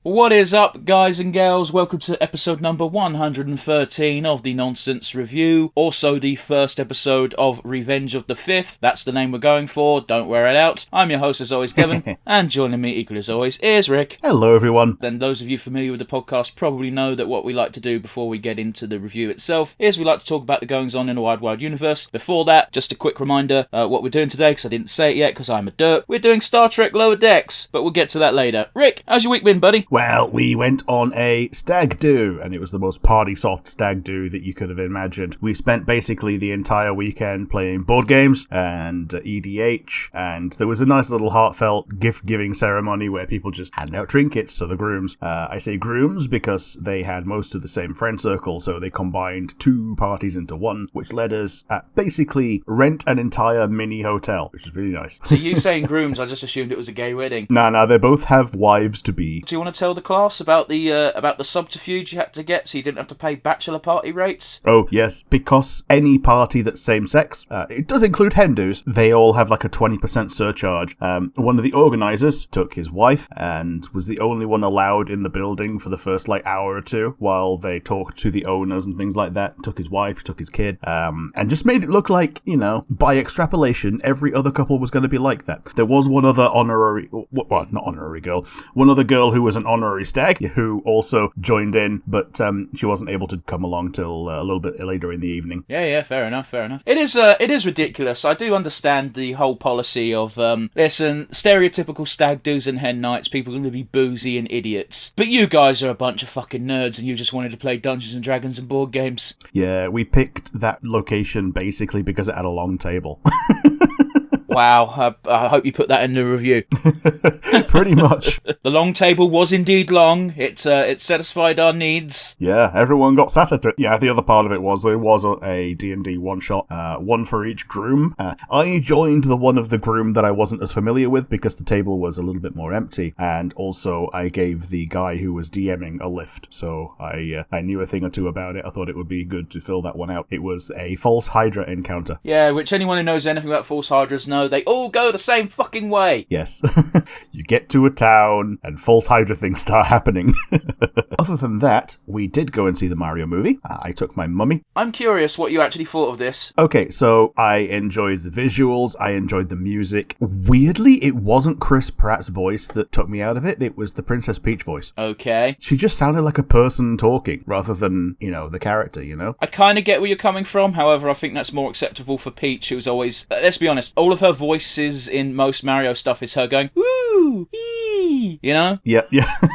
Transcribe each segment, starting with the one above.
What is up, guys and gals? Welcome to episode number 113 of the Nonsense Review. Also the first episode of Revenge of the Fifth. That's the name we're going for. Don't wear it out. I'm your host, as always, Kevin. And joining me, equally as always, is Rick. Hello, everyone. And those of you familiar with the podcast probably know that what we like to do before we get into the review itself is we like to talk about the goings-on in the wide universe. Before that, just a quick reminder what we're doing today, because I didn't say it yet because I'm a derp. We're doing Star Trek Lower Decks, but we'll get to that later. Rick, how's your week been, buddy? Well, we went on a stag do, and it was the most party-soft stag do that you could have imagined. We spent basically the entire weekend playing board games and EDH, and there was a nice little heartfelt gift-giving ceremony where people just handed out trinkets to the grooms. I say grooms because they had most of the same friend circle, so they combined two parties into one, which let us basically rent an entire mini hotel, which is really nice. So you saying grooms, I just assumed it was a gay wedding. No, they both have wives to be. Do you want to tell the class about the subterfuge you had to get so you didn't have to pay bachelor party rates? Oh, yes. Because any party that's same-sex, it does include hen dos, they all have like a 20% surcharge. One of the organisers took his wife and was the only one allowed in the building for the first hour or two while they talked to the owners and things like that. Took his wife, took his kid, and just made it look like, by extrapolation, every other couple was going to be like that. There was one other one other girl who was an honorary stag who also joined in, but she wasn't able to come along till a little bit later in the evening. Yeah, fair enough. It is ridiculous. I do understand the whole policy of, listen, stereotypical stag do's and hen nights, people are going to be boozy and idiots. But you guys are a bunch of fucking nerds and you just wanted to play Dungeons and Dragons and board games. Yeah, we picked that location basically because it had a long table. Wow, I hope you put that in the review. Pretty much. The long table was indeed long. It satisfied our needs. Yeah, everyone got sat at it. Yeah, the other part of it was there was a D&D one-shot, one for each groom. I joined the one of the groom that I wasn't as familiar with because the table was a little bit more empty, and also I gave the guy who was DMing a lift, so I knew a thing or two about it. I thought it would be good to fill that one out. It was a false Hydra encounter. Yeah, which anyone who knows anything about false Hydras knows they all go the same fucking way. Yes. You get to a town and false Hydra things start happening. Other than that, we did go and see the Mario movie. I took my mummy. I'm curious what you actually thought of this. Okay, so I enjoyed the visuals. I enjoyed the music. Weirdly, it wasn't Chris Pratt's voice that took me out of it. It was the Princess Peach voice. Okay. She just sounded like a person talking rather than, the character, I kind of get where you're coming from. However, I think that's more acceptable for Peach, who's always, let's be honest, all of her voices in most Mario stuff is her going, woo, ee, Yeah.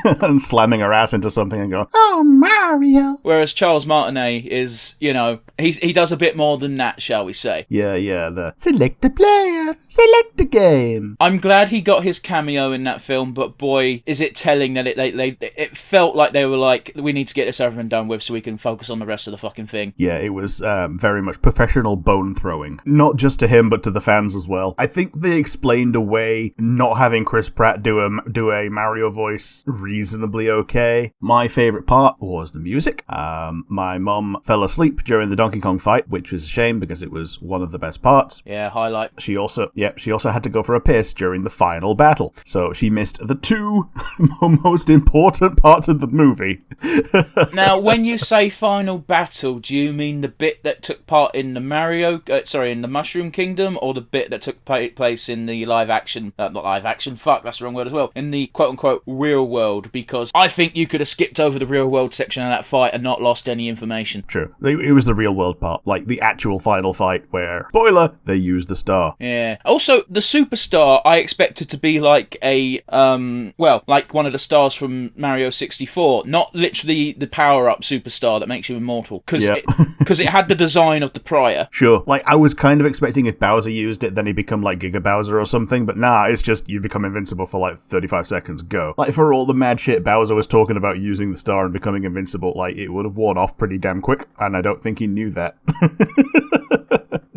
And slamming her ass into something and going, oh, Mario. Whereas Charles Martinet is, he does a bit more than that, shall we say. Yeah, the select a player, select a game. I'm glad he got his cameo in that film, but boy, is it telling that it felt like they were like, we need to get this over and done with so we can focus on the rest of the fucking thing. Yeah, it was very much professional bone throwing. Not just to him, but to the fans as well. I think they explained away not having Chris Pratt do a Mario voice reasonably okay. My favourite part was the music. My mum fell asleep during the Donkey Kong fight, which was a shame because it was one of the best parts. Yeah, highlight. She also had to go for a piss during the final battle, so she missed the two most important parts of the movie. Now, when you say final battle, do you mean the bit that took part in the in the Mushroom Kingdom, or the bit that took place in the live action, not live action, that's the wrong word as well, in the quote-unquote real world? Because I think you could have skipped over the real world section of that fight and not lost any information. True. It was the real world part, like the actual final fight where, spoiler, they used the star. Yeah. Also, the superstar I expected to be like like one of the stars from Mario 64, not literally the power-up superstar that makes you immortal, because it had the design of the prior. Sure. I was kind of expecting if Bowser used it, then he'd become like Giga Bowser or something, but nah, it's just you become invincible for 35 seconds, go. For all the mad shit Bowser was talking about using the star and becoming invincible, it would have worn off pretty damn quick, and I don't think he knew that.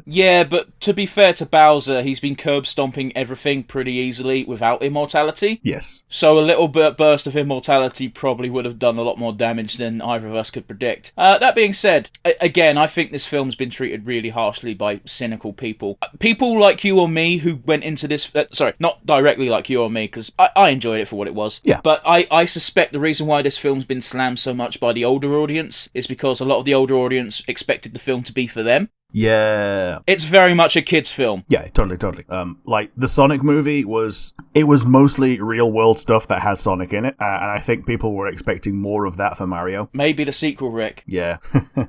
Yeah, but to be fair to Bowser, he's been curb stomping everything pretty easily without immortality. Yes. So a little burst of immortality probably would have done a lot more damage than either of us could predict. That being said, again, I think this film's been treated really harshly by cynical people. People like you or me who went into this... sorry, not directly like you or me, because I enjoyed it for what it was. Yeah. But I suspect the reason why this film's been slammed so much by the older audience is because a lot of the older audience expected the film to be for them. Yeah. It's very much a kid's film. Yeah, totally. Like, the Sonic movie was mostly real-world stuff that had Sonic in it, and I think people were expecting more of that for Mario. Maybe the sequel, Rick. Yeah.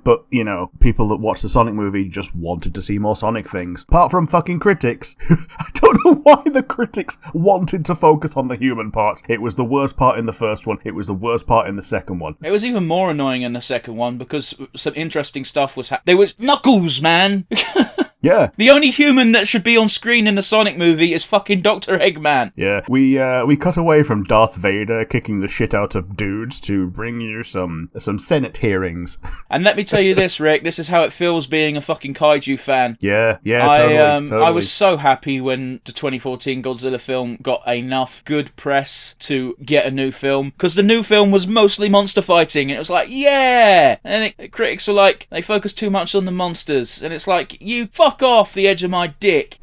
But, you know, people that watched the Sonic movie just wanted to see more Sonic things. Apart from fucking critics. I don't know why the critics wanted to focus on the human parts. It was the worst part in the first one. It was the worst part in the second one. It was even more annoying in the second one because some interesting stuff was They were Knuckles, man! Yeah. The only human that should be on screen in the Sonic movie is fucking Dr. Eggman. Yeah. We cut away from Darth Vader kicking the shit out of dudes to bring you some Senate hearings. And let me tell you this, Rick, this is how it feels being a fucking kaiju fan. Yeah, totally. I was so happy when the 2014 Godzilla film got enough good press to get a new film, because the new film was mostly monster fighting, and it was like, yeah! And critics were like, they focus too much on the monsters, and it's like, you fuck off the edge of my dick.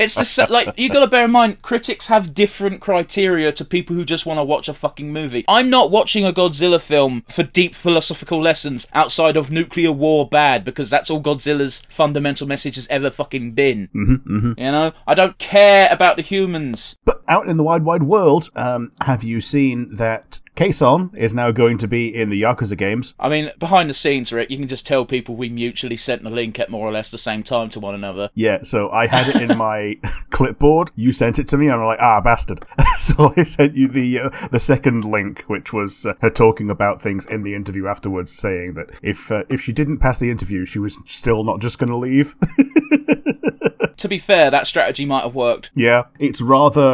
It's just like, you gotta bear in mind, critics have different criteria to people who just want to watch a fucking movie. I'm not watching a Godzilla film for deep philosophical lessons outside of nuclear war bad, because that's all Godzilla's fundamental message has ever fucking been. You know, I don't care about the humans. But out in the wide world, have you seen that Kason is now going to be in the Yakuza games? I mean, behind the scenes, Rick, you can just tell people we mutually sent the link at more or less the same time to one another. Yeah, so I had it in my clipboard. You sent it to me, and I'm like, bastard. So I sent you the second link, which was her talking about things in the interview afterwards, saying that if she didn't pass the interview, she was still not just going to leave. To be fair, that strategy might have worked. Yeah, it's rather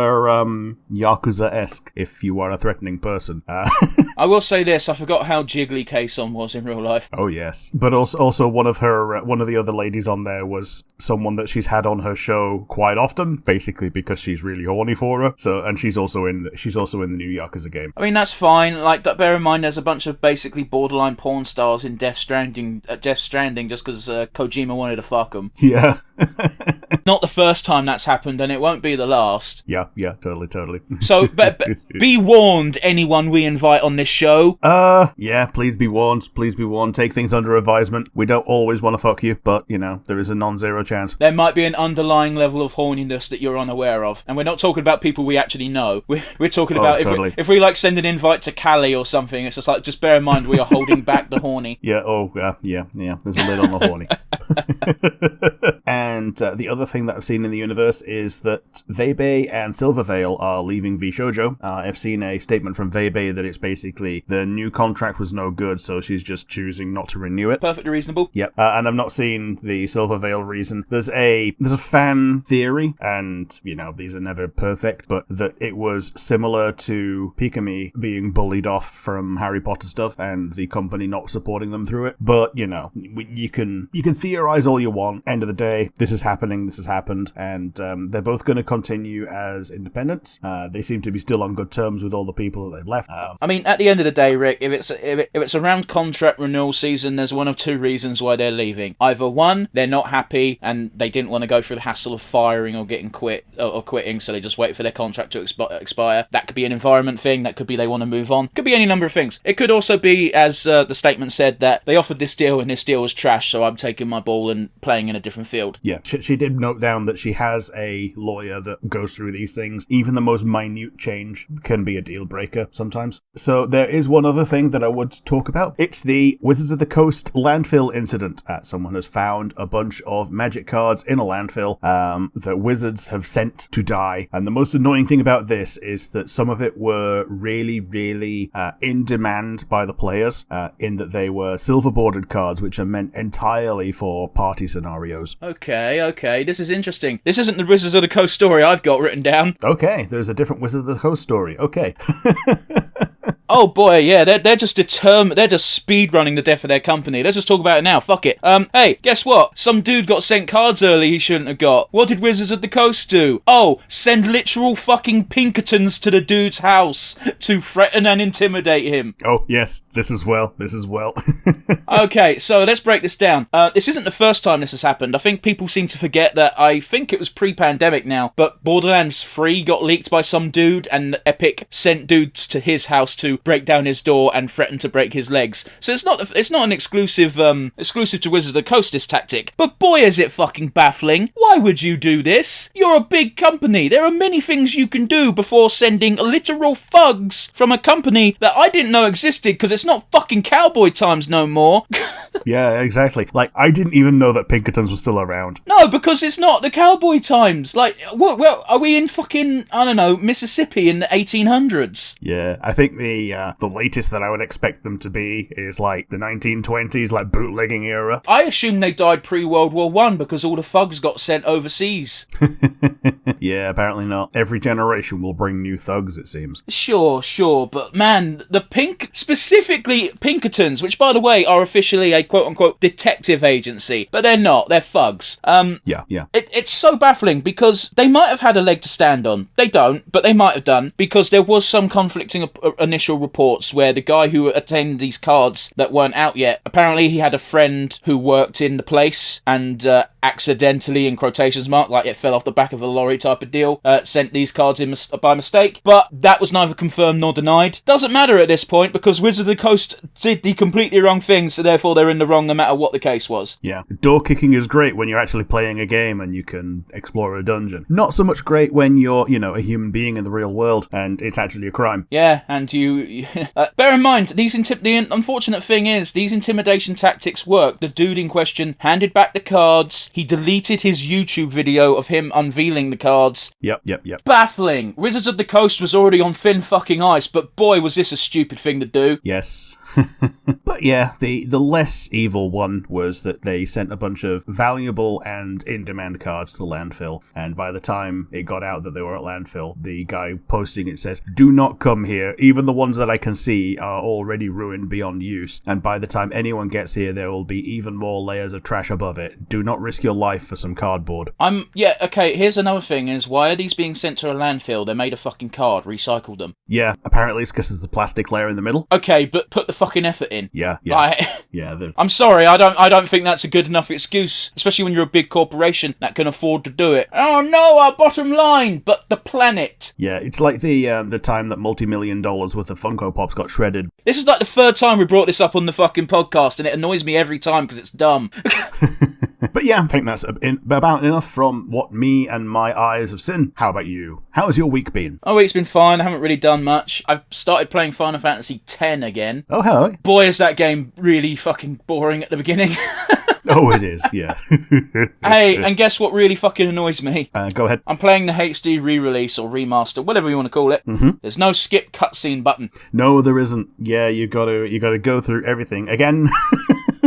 Yakuza-esque if you are a threatening person. I will say this, I forgot how jiggly Kason was in real life. Oh, yes. But also one of the other ladies on there was someone that she's had on her show quite often, basically because she's really horny for her. So, and she's also in the new Yakuza game. I mean, that's fine. Like, bear in mind, there's a bunch of basically borderline porn stars in Death Stranding just because Kojima wanted to fuck them. Yeah. Not the first time that's happened, and it won't be the last. Yeah, totally. So, but be warned, anyone we invite on this show. Yeah, please be warned. Take things under advisement. We don't always want to fuck you, but, you know, there is a non-zero chance. There might be an underlying level of horniness that you're unaware of. And we're not talking about people we actually know. We're talking about totally. if we like send an invite to Cali or something, it's just like, just bear in mind we are holding back the horny. Yeah, yeah. There's a lid on the horny. And the other thing that I've seen in the universe is that Vebe and Silvervale are leaving V-Shoujo. I've seen a statement from Vebe that it's basically the new contract was no good, so she's just choosing not to renew it. Perfectly reasonable. Yep. And I've not seen the Silvervale reason. There's a fan theory, and, you know, these are never perfect, but that it was similar to Pikami being bullied off from Harry Potter stuff and the company not supporting them through it. But, you know, you can theorize all you want. End of the day, this is happening, this has happened, and they're both going to continue as independents. They seem to be still on good terms with all the people that they've left. I mean, at the end of the day, Rick, if it's around contract renewal season, there's one of two reasons why they're leaving. Either one, they're not happy and they didn't want to go through the hassle of firing or getting quitting, so they just wait for their contract to expire. That could be an environment thing. That could be they want to move on. Could be any number of things. It could also be, as the statement said, that they offered this deal and this deal was trash, so I'm taking my ball and playing in a different field. Yeah, she did note down that she has a lawyer that goes through these things. Even the most minute change can be a deal breaker sometimes. So there is one other thing that I would talk about. It's the Wizards of the Coast landfill incident. Someone has found a bunch of magic cards in a landfill that wizards have sent to die. And the most annoying thing about this is that some of it were really, really in demand by the players, in that they were silver bordered cards, which are meant entirely for party scenarios. Okay, this is interesting. This isn't the Wizards of the Coast story I've got written down. Okay, there's a different Wizards of the Coast story. Okay. Oh boy, yeah, they're just determined. They're just speed running the death of their company. Let's just talk about it now. Fuck it. Hey, guess what? Some dude got sent cards early he shouldn't have got. What did Wizards of the Coast do? Oh, send literal fucking Pinkertons to the dude's house to threaten and intimidate him. Oh yes, this as well. Okay, so let's break this down. This isn't the first time this has happened. I think people seem to forget that. I think it was pre-pandemic now, but Borderlands 3 got leaked by some dude, and Epic sent dudes to his house to break down his door and threaten to break his legs. So it's not an exclusive to Wizards of the Coast, this tactic. But boy, is it fucking baffling. Why would you do this? You're a big company. There are many things you can do before sending literal thugs from a company that I didn't know existed, because it's not fucking cowboy times no more. Yeah, exactly. Like, I didn't even know that Pinkertons was still around. No, because it's not the cowboy times. Like, what? Well, are we in fucking, I don't know, Mississippi in the 1800s? Yeah, I think the latest that I would expect them to be is like the 1920s, like bootlegging era. I assume they died pre-World War I because all the thugs got sent overseas. Yeah, apparently not. Every generation will bring new thugs, it seems. Sure, but man, specifically Pinkertons, which by the way are officially a quote-unquote detective agency, but they're not, they're thugs. Yeah. It's so baffling because they might have had a leg to stand on. They don't, but they might have done, because there was some conflicting initial reports where the guy who obtained these cards that weren't out yet, apparently he had a friend who worked in the place and accidentally, in quotations mark, like it fell off the back of a lorry type of deal, sent these cards in by mistake, but that was neither confirmed nor denied. Doesn't matter at this point because Wizards of the Coast did the completely wrong thing, so therefore they're in the wrong no matter what the case was. Yeah, door kicking is great when you're actually playing a game and you can explore a dungeon. Not so much great when you're, a human being in the real world and it's actually a crime. Yeah, and you bear in mind, the unfortunate thing is these intimidation tactics work. The dude in question handed back the cards. He deleted his YouTube video of him unveiling the cards. Yep. Baffling. Wizards of the Coast was already on thin fucking ice, but boy was this a stupid thing to do. Yes. But yeah, the less evil one was that they sent a bunch of valuable and in-demand cards to landfill, and by the time it got out that they were at landfill, the guy posting it says, "Do not come here, even the ones that I can see are already ruined beyond use, and by the time anyone gets here there will be even more layers of trash above it. Do not risk your life for some cardboard." Okay, here's another thing is, why are these being sent to a landfill? They made a fucking card, recycled them. Yeah, apparently it's because there's the plastic layer in the middle. Okay, but put the fucking effort in. Yeah. Yeah, I'm sorry, I don't think that's a good enough excuse, especially when you're a big corporation that can afford to do it. Oh no, our bottom line, but the planet. Yeah, it's like the time that multi-million dollars worth of Funko Pops got shredded. This is like the third time we brought this up on the fucking podcast, and it annoys me every time because it's dumb. But yeah, I think that's about enough from what me and my eyes have seen. How about you? How's your week been? Oh, week's been fine. I haven't really done much. I've started playing Final Fantasy X again. Oh, hello. Boy, is that game really fucking boring at the beginning. Oh, it is, yeah. Hey, and guess what really fucking annoys me? Go ahead. I'm playing the HD re-release or remaster, whatever you want to call it. Mm-hmm. There's no skip cutscene button. No, there isn't. Yeah, you gotta go through everything again.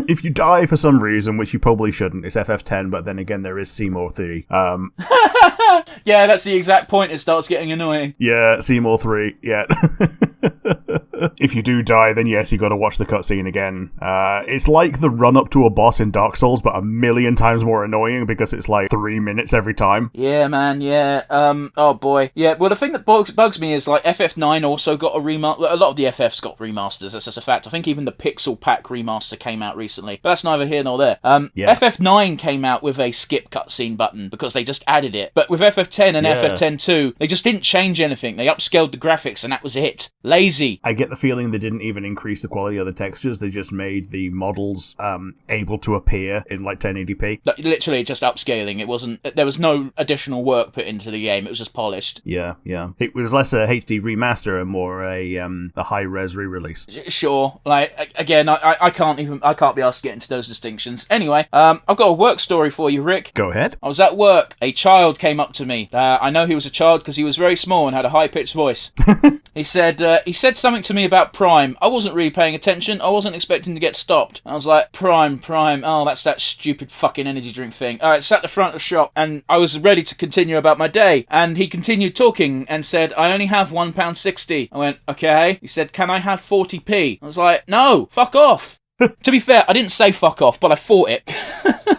If you die for some reason, which you probably shouldn't, it's FF10, but then again, there is Seymour 3. Yeah, that's the exact point. It starts getting annoying. Yeah, Seymour 3, yeah. If you do die, then yes, you gotta watch the cutscene again. It's like the run-up to a boss in Dark Souls, but a million times more annoying because it's like 3 minutes every time. Yeah, man, yeah. Oh boy. Yeah, well, the thing that bugs me is, like, FF9 also got a remaster. A lot of the FFs got remasters, that's just a fact. I think even the Pixel Pack remaster came out recently, but that's neither here nor there. Yeah. FF9 came out with a skip cutscene button because they just added it. But with FF10 and FF10-2, they just didn't change anything. They upscaled the graphics and that was it. Lazy. I get the feeling they didn't even increase the quality of the textures. They just made the models able to appear in like 1080p. Literally just upscaling. There was no additional work put into the game. It was just polished. Yeah. It was less a HD remaster and more a high-res re-release. Sure. Like, again, I can't be asked to get into those distinctions. Anyway, I've got a work story for you, Rick. Go ahead. I was at work. A child came up to me. I know he was a child because he was very small and had a high-pitched voice. He said something to me me about Prime. I wasn't really paying attention. I wasn't expecting to get stopped. I was like, Prime. Oh, that's that stupid fucking energy drink thing. Alright, sat at the front of the shop, and I was ready to continue about my day. And he continued talking and said, I only have £1.60. I went, okay. He said, can I have 40p? I was like, no, fuck off. To be fair, I didn't say fuck off, but I thought it.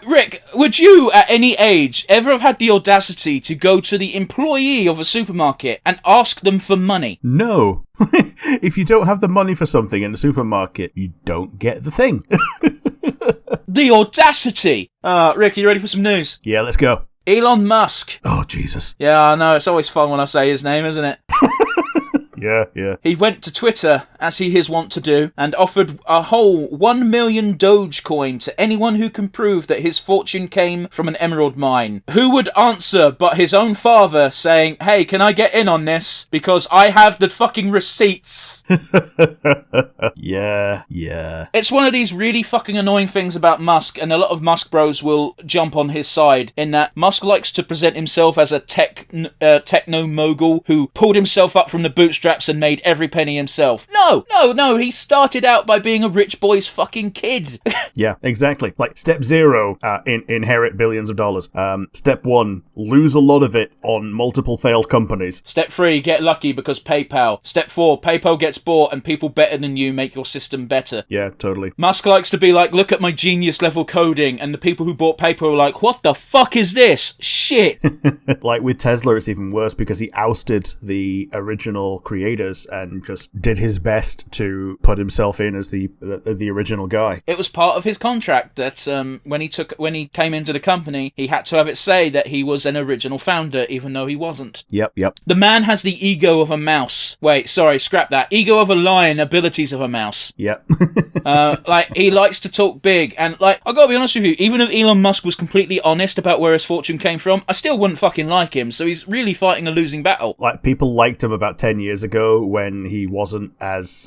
Rick, would you, at any age, ever have had the audacity to go to the employee of a supermarket and ask them for money? No. If you don't have the money for something in the supermarket, you don't get the thing. The audacity! Rick, are you ready for some news? Yeah, let's go. Elon Musk. Oh, Jesus. Yeah, I know, it's always fun when I say his name, isn't it? Yeah. He went to Twitter, as he is wont to do, and offered a whole 1 million Dogecoin to anyone who can prove that his fortune came from an emerald mine. Who would answer but his own father, saying, hey, can I get in on this? Because I have the fucking receipts. Yeah. It's one of these really fucking annoying things about Musk, and a lot of Musk bros will jump on his side, in that Musk likes to present himself as a techno mogul who pulled himself up from the bootstraps and made every penny himself. No, he started out by being a rich boy's fucking kid. Yeah, exactly. Like, step 0, inherit billions of dollars. Step 1, lose a lot of it on multiple failed companies. Step 3, get lucky because PayPal. Step 4, PayPal gets bought and people better than you make your system better. Yeah, totally. Musk likes to be like, look at my genius level coding, and the people who bought PayPal were like, what the fuck is this? Shit. Like with Tesla, it's even worse because he ousted the original creators and just did his best to put himself in as the original guy. It was part of his contract that when he came into the company, he had to have it say that he was an original founder, even though he wasn't. Yep. The man has the ego of a mouse. Wait, sorry, scrap that. Ego of a lion, abilities of a mouse. Yep. Like, he likes to talk big, and like, I gotta be honest with you, even if Elon Musk was completely honest about where his fortune came from, I still wouldn't fucking like him, so he's really fighting a losing battle. Like, people liked him about 10 years ago when he wasn't as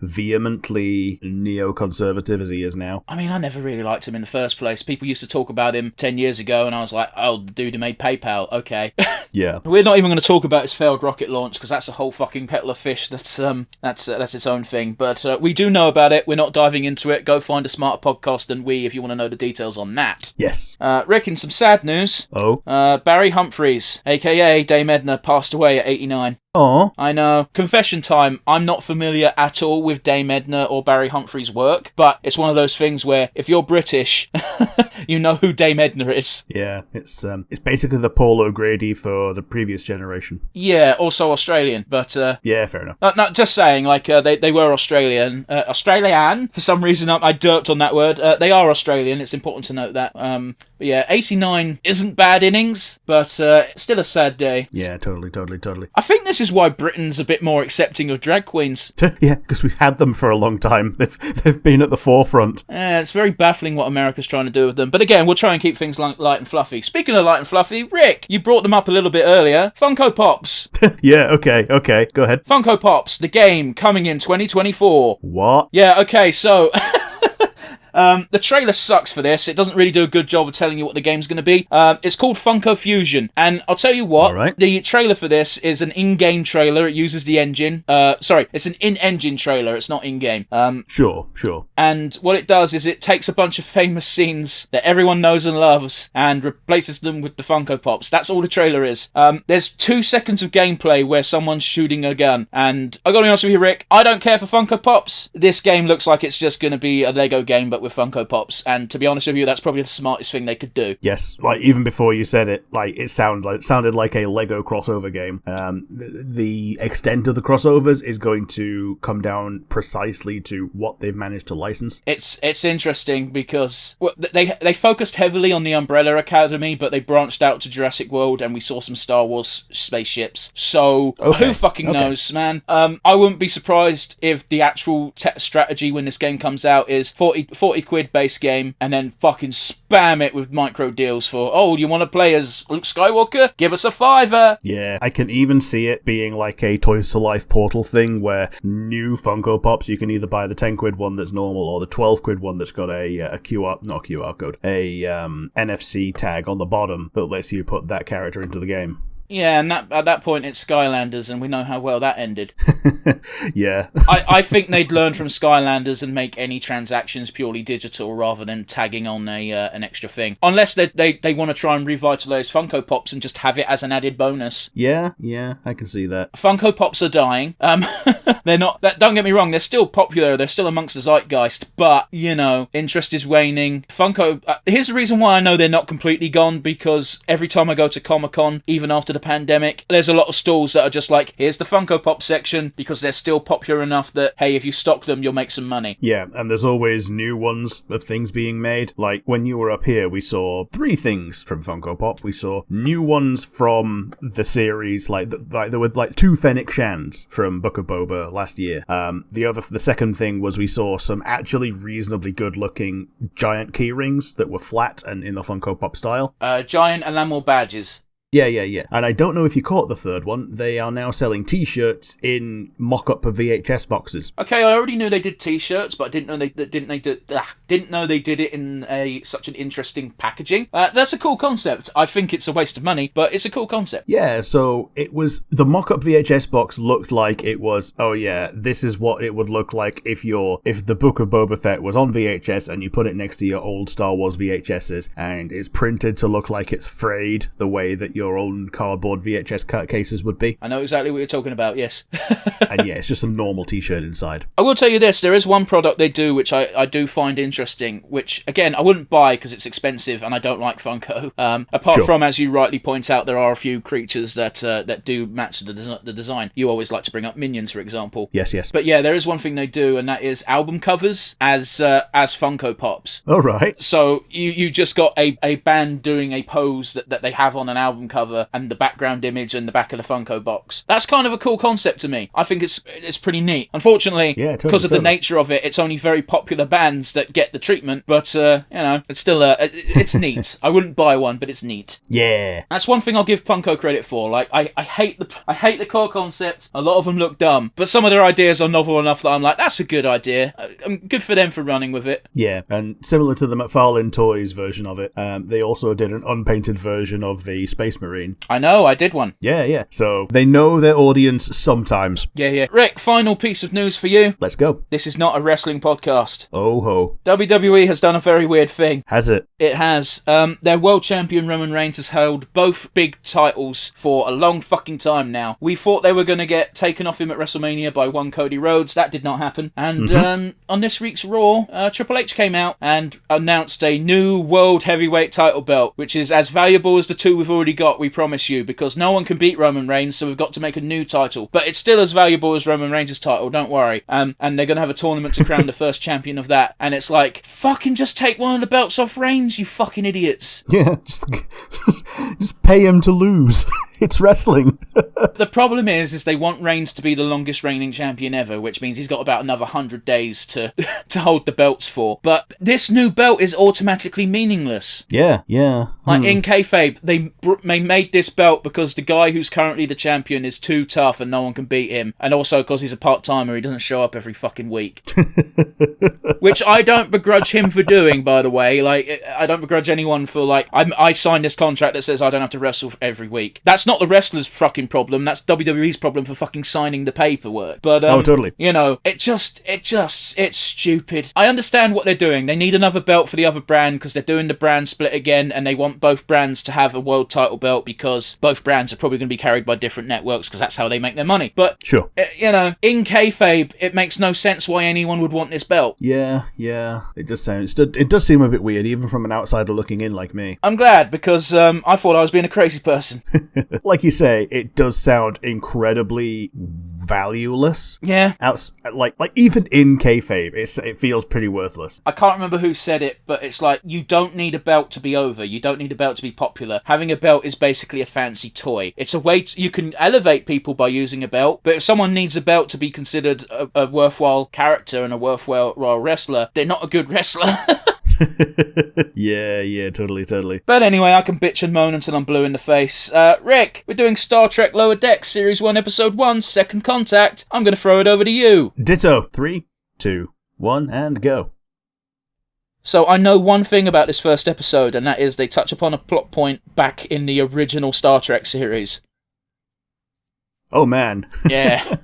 vehemently neoconservative as he is now. I mean, I never really liked him in the first place. People used to talk about him 10 years ago, and I was like, oh, the dude who made PayPal, okay. Yeah. We're not even going to talk about his failed rocket launch, because that's a whole fucking kettle of fish. That's its own thing. But we do know about it. We're not diving into it. Go find a smarter podcast than we if you want to know the details on that. Yes. Rick, in some sad news. Oh? Barry Humphries, a.k.a. Dame Edna, passed away at 89. Aw. I know. Confession time. I'm not familiar at all with Dame Edna or Barry Humphries' work, but it's one of those things where if you're British, you know who Dame Edna is. Yeah, it's basically the Paul O'Grady for the previous generation. Yeah, also Australian, but yeah, fair enough. not just saying, like they were Australian. Australian. For some reason, I derped on that word. They are Australian. It's important to note that. But yeah, 89 isn't bad innings, but still a sad day. Yeah, totally. I think this is why Britain's a bit more accepting of drag queens. Yeah, because we've had them for a long time. They've been at the forefront. It's very baffling what America's trying to do with them. But again, we'll try and keep things light and fluffy. Speaking of light and fluffy, Rick, you brought them up a little bit earlier. Funko Pops. Yeah, okay, go ahead. Funko Pops, the game, coming in 2024. What? Yeah, okay, so... the trailer sucks for this. It doesn't really do a good job of telling you what the game's going to be. It's called Funko Fusion, and I'll tell you what, right. The trailer for this is an in-game trailer. It uses the engine. It's an in-engine trailer. It's not in-game. Sure. And what it does is it takes a bunch of famous scenes that everyone knows and loves and replaces them with the Funko Pops. That's all the trailer is. There's 2 seconds of gameplay where someone's shooting a gun, and I gotta be honest with you, Rick, I don't care for Funko Pops. This game looks like it's just going to be a Lego game, but with Funko Pops, and to be honest with you, that's probably the smartest thing they could do. Yes, like even before you said it, like it sounded like a Lego crossover game. The extent of the crossovers is going to come down precisely to what they've managed to license. It's interesting because they focused heavily on the Umbrella Academy, but they branched out to Jurassic World, and we saw some Star Wars spaceships. So who fucking knows, man? I wouldn't be surprised if the actual strategy when this game comes out is 40 quid base game, and then fucking spam it with micro deals for, oh, you want to play as Luke Skywalker? Give us a $5. Yeah, I can even see it being like a Toys to Life Portal thing where new Funko Pops, you can either buy the 10 quid one that's normal or the 12 quid one that's got a NFC tag on the bottom that lets you put that character into the game. Yeah, and at that point it's Skylanders, and we know how well that ended. Yeah. I think they'd learn from Skylanders and make any transactions purely digital rather than tagging on an extra thing. Unless they want to try and revitalise Funko Pops and just have it as an added bonus. Yeah, I can see that. Funko Pops are dying. They're not. Don't get me wrong. They're still popular. They're still amongst the zeitgeist. But interest is waning. Funko. Here's the reason why I know they're not completely gone, because every time I go to Comic-Con, even after the pandemic, there's a lot of stalls that are just like, here's the Funko Pop section, because they're still popular enough that, hey, if you stock them, you'll make some money. Yeah, and there's always new ones of things being made. Like, when you were up here, we saw 3 things from Funko Pop. We saw new ones from the series, like there were like 2 Fennec Shans from Book of Boba last year. The second thing was we saw some actually reasonably good-looking giant key rings that were flat and in the Funko Pop style. Giant enamel badges. Yeah. And I don't know if you caught the third one. They are now selling T-shirts in mock-up of VHS boxes. Okay, I already knew they did T-shirts, but I didn't know they did it in such an interesting packaging. That's a cool concept. I think it's a waste of money, but it's a cool concept. Yeah, so it was the mock-up VHS box looked like it was. Oh yeah, this is what it would look like if the Book of Boba Fett was on VHS and you put it next to your old Star Wars VHSs, and it's printed to look like it's frayed the way that your own cardboard VHS cases would be. I know exactly what you're talking about, yes. And yeah, it's just a normal t-shirt inside. I will tell you this, there is one product they do which I do find interesting, which, again, I wouldn't buy because it's expensive and I don't like Funko. Apart from, as you rightly point out, there are a few creatures that do match the design. You always like to bring up Minions, for example. Yes. But yeah, there is one thing they do, and that is album covers as Funko Pops. Oh, right. So you just got a band doing a pose that they have on an album cover, and the background image and the back of the Funko box. That's kind of a cool concept to me. I think it's pretty neat. Unfortunately, because of the nature of it, it's only very popular bands that get the treatment, but it's still it's neat. I wouldn't buy one, but it's neat. Yeah. That's one thing I'll give Funko credit for. Like, I hate the core concept. A lot of them look dumb, but some of their ideas are novel enough that I'm like, that's a good idea. Good for them for running with it. Yeah, and similar to the McFarlane Toys version of it, they also did an unpainted version of the Space Marine. I know, I did one. Yeah. So they know their audience sometimes. Yeah. Rick, final piece of news for you. Let's go. This is not a wrestling podcast. Oh ho. WWE has done a very weird thing. Has it? It has. Their world champion Roman Reigns has held both big titles for a long fucking time now. We thought they were going to get taken off him at WrestleMania by one Cody Rhodes. That did not happen. And on this week's Raw, Triple H came out and announced a new world heavyweight title belt, which is as valuable as the 2 we've already got, we promise you, because no one can beat Roman Reigns, so we've got to make a new title. But it's still as valuable as Roman Reigns' title, don't worry. And they're going to have a tournament to crown the first champion of that. And it's like, fucking just take one of the belts off Reigns, you fucking idiots. Yeah, just pay him to lose. It's wrestling. The problem is they want Reigns to be the longest reigning champion ever, which means he's got about another 100 days to hold the belts for. But this new belt is automatically meaningless. Yeah. Like, in kayfabe, they made this belt because the guy who's currently the champion is too tough and no one can beat him. And also because he's a part-timer, he doesn't show up every fucking week. Which I don't begrudge him for doing, by the way. Like, I don't begrudge anyone for, like, I signed this contract that says I don't have to wrestle every week. That's not the wrestler's fucking problem. That's WWE's problem for fucking signing the paperwork. But totally. It's stupid. I understand what they're doing. They need another belt for the other brand because they're doing the brand split again, and they want both brands to have a world title belt because both brands are probably going to be carried by different networks because that's how they make their money. But sure, in kayfabe, it makes no sense why anyone would want this belt. Yeah. It does seem a bit weird, even from an outsider looking in like me. I'm glad because I thought I was being a crazy person. Like you say, it does sound incredibly valueless. Yeah. Like even in kayfabe, it feels pretty worthless. I can't remember who said it, but it's like, you don't need a belt to be over. You don't need a belt to be popular. Having a belt is basically a fancy toy. It's a way you can elevate people by using a belt, but if someone needs a belt to be considered a worthwhile character and a worthwhile wrestler, they're not a good wrestler. Yeah, totally. But anyway, I can bitch and moan until I'm blue in the face. Rick, we're doing Star Trek Lower Decks, Series 1, Episode 1, Second Contact. I'm going to throw it over to you. Ditto. 3, 2, 1, and go. So I know one thing about this first episode, and that is they touch upon a plot point back in the original Star Trek series. Oh, man. Yeah.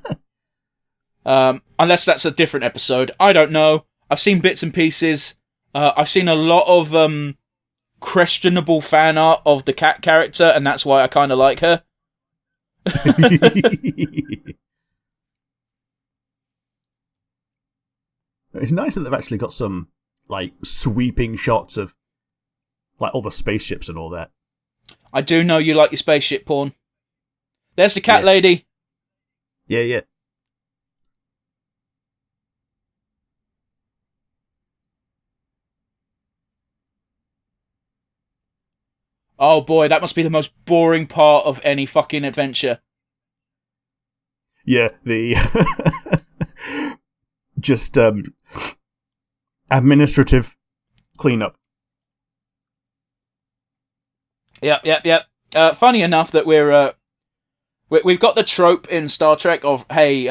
Unless that's a different episode. I don't know. I've seen bits and pieces. I've seen a lot of questionable fan art of the cat character, and that's why I kind of like her. It's nice that they've actually got some, like, sweeping shots of, like, all the spaceships and all that. I do know you like your spaceship porn. There's the cat Yes. lady. Yeah, yeah. Oh boy, that must be the most boring part of any fucking adventure. Yeah, the... just, administrative cleanup. Yep. Funny enough that we've got the trope in Star Trek of, hey,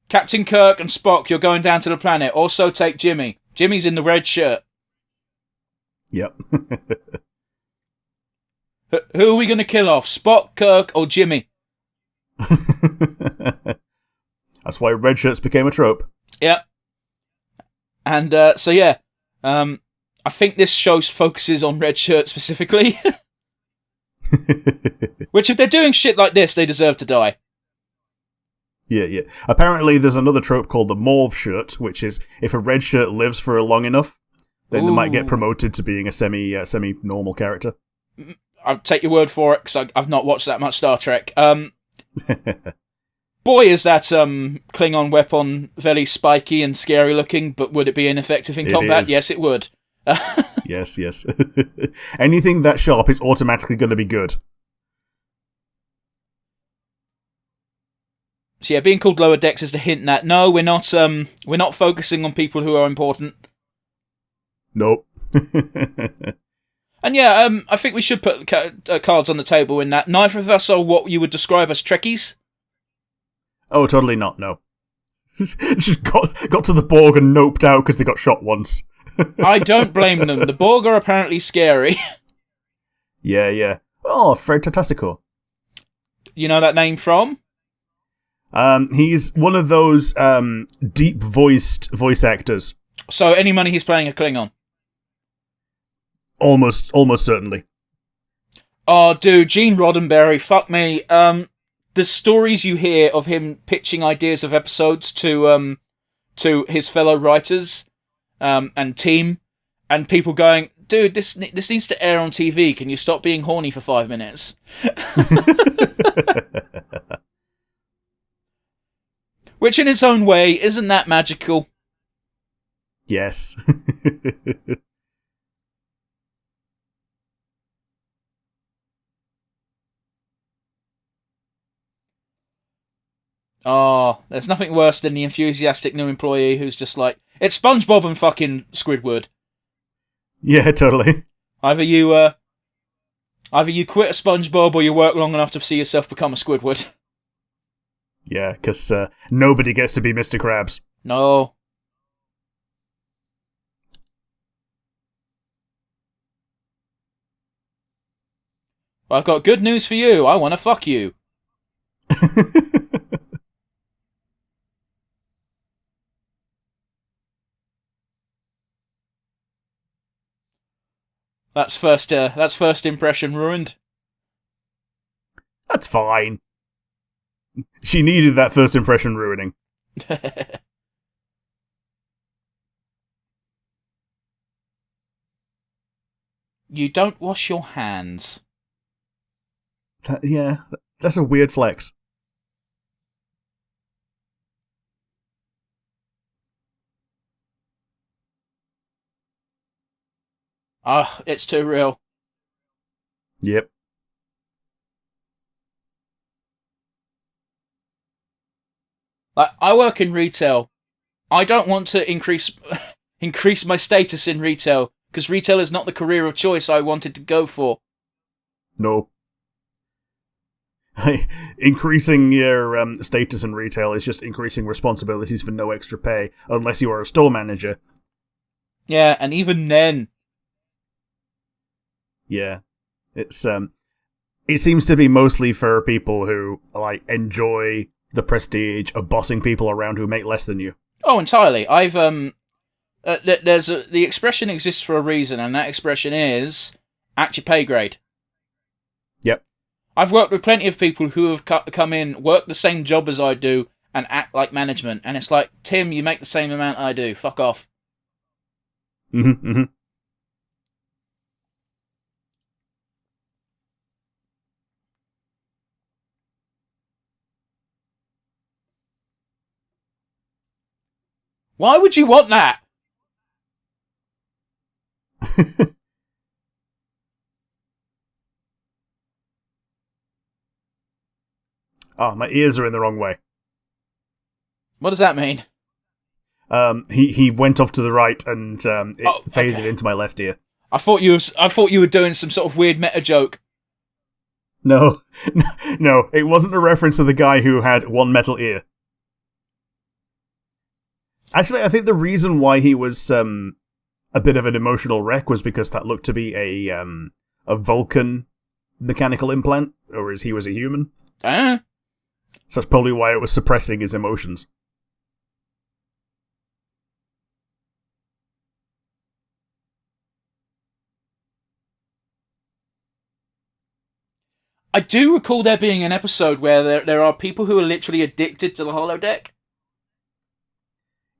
Captain Kirk and Spock, you're going down to the planet. Also take Jimmy. Jimmy's in the red shirt. Yep. Who are we going to kill off? Spock, Kirk, or Jimmy? That's why red shirts became a trope. Yep. And so yeah, I think this show focuses on red shirt specifically. Which, if they're doing shit like this, they deserve to die. Yeah. Apparently, there's another trope called the mauve shirt, which is if a red shirt lives for long enough, then they might get promoted to being a semi-normal character. I'll take your word for it, because I've not watched that much Star Trek. Boy, is that Klingon weapon very spiky and scary looking, but would it be ineffective in combat? Is. Yes, it would. Yes. Anything that sharp is automatically going to be good. So yeah, being called Lower Decks is the hint that no, we're not focusing on people who are important. Nope. And yeah, I think we should put cards on the table in that neither of us are what you would describe as Trekkies. Oh, totally not, no. Just got to the Borg and noped out because they got shot once. I don't blame them. The Borg are apparently scary. Yeah. Oh, Fred Tatassico. You know that name from? He's one of those deep-voiced voice actors. So any money he's playing a Klingon? Almost certainly. Oh, dude, Gene Roddenberry, fuck me. The stories you hear of him pitching ideas of episodes to his fellow writers and team, and people going, dude, this needs to air on TV. Can you stop being horny for 5 minutes? Which in its own way, isn't that magical? Yes. Oh, there's nothing worse than the enthusiastic new employee who's just like, it's SpongeBob and fucking Squidward. Yeah, totally. Either you quit a SpongeBob or you work long enough to see yourself become a Squidward. Yeah, because nobody gets to be Mr. Krabs. No. I've got good news for you. I want to fuck you. That's first impression ruined. That's fine. She needed that first impression ruining. You don't wash your hands. That's a weird flex. Ah, it's too real. Yep. Like, I work in retail. I don't want to increase my status in retail, because retail is not the career of choice I wanted to go for. No. Increasing your status in retail is just increasing responsibilities for no extra pay, unless you are a store manager. Yeah, and even then... Yeah. It's it seems to be mostly for people who like enjoy the prestige of bossing people around who make less than you. Oh, entirely. I've the expression exists for a reason, and that expression is act your pay grade. Yep. I've worked with plenty of people who have come in, work the same job as I do, and act like management, and it's like, Tim, you make the same amount I do. Fuck off. Mm-hmm, mm-hmm. Why would you want that? Oh, my ears are in the wrong way. What does that mean? He went off to the right and it faded okay. into my left ear. I thought you were doing some sort of weird meta joke. No, no, it wasn't a reference to the guy who had one metal ear. Actually, I think the reason why he was a bit of an emotional wreck was because that looked to be a Vulcan mechanical implant, whereas he was a human. So that's probably why it was suppressing his emotions. I do recall there being an episode where there are people who are literally addicted to the holodeck.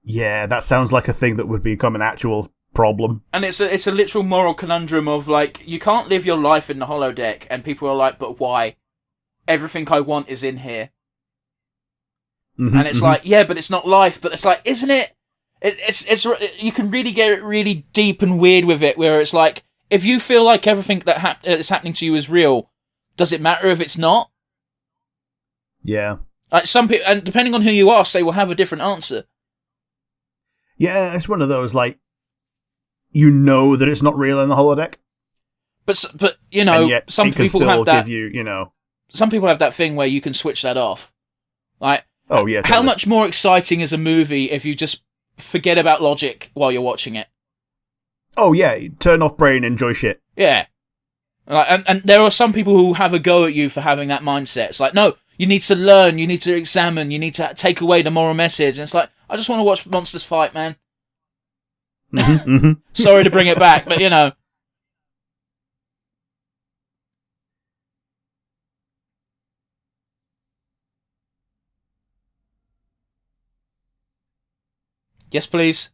Yeah, that sounds like a thing that would become an actual problem. And it's a literal moral conundrum of, like, you can't live your life in the holodeck, and people are like, but why? Everything I want is in here. Mm-hmm, and it's like, yeah, but it's not life. But it's like, isn't it? It's you can really get really deep and weird with it, where it's like, if you feel like everything that is happening to you is real, does it matter if it's not? Yeah. Like some people, and depending on who you ask, they will have a different answer. Yeah, it's one of those, like, you know that it's not real in the holodeck. But you know, and yet some it can people still have that. Give you know. Some people have that thing where you can switch that off. Like, oh yeah. Totally. How much more exciting is a movie if you just forget about logic while you're watching it? Oh yeah, turn off brain, enjoy shit. Yeah. And there are some people who have a go at you for having that mindset. It's like, no, you need to learn, you need to examine, you need to take away the moral message. And it's like, I just want to watch monsters fight, man. Mm-hmm, mm-hmm. Sorry to bring it back, but you know. Yes, please.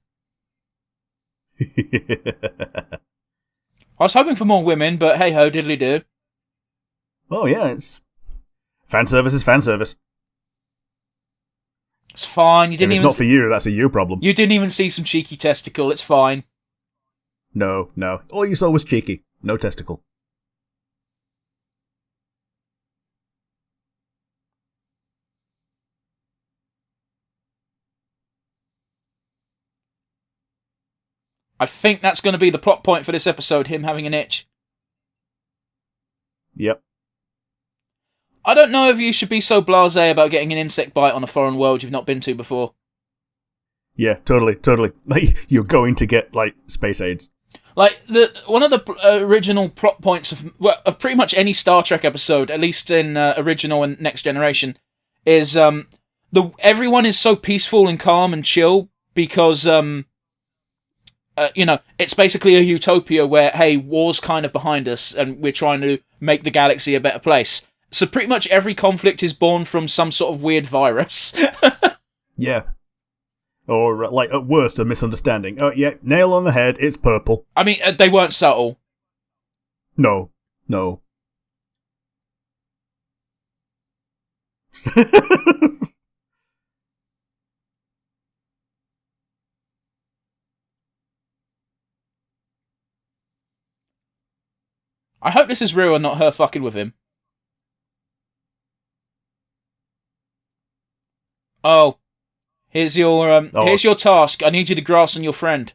I was hoping for more women, but hey ho, diddly do. Oh yeah, it's fan service is fan service. It's fine. You didn't if it's even. Not for you. That's a you problem. You didn't even see some cheeky testicle. It's fine. No. All you saw was cheeky. No testicle. I think that's going to be the plot point for this episode, him having an itch. Yep. I don't know if you should be so blasé about getting an insect bite on a foreign world you've not been to before. Yeah, totally. Like, you're going to get, like, space AIDS. Like, one of the original plot points of pretty much any Star Trek episode, at least in original and Next Generation, is everyone is so peaceful and calm and chill because it's basically a utopia where, hey, war's kind of behind us and we're trying to make the galaxy a better place. So pretty much every conflict is born from some sort of weird virus. Yeah. Or, like, at worst, a misunderstanding. Oh, yeah, nail on the head, it's purple. I mean, they weren't subtle. No. I hope this is real and not her fucking with him. Oh. Here's your task. I need you to grass on your friend.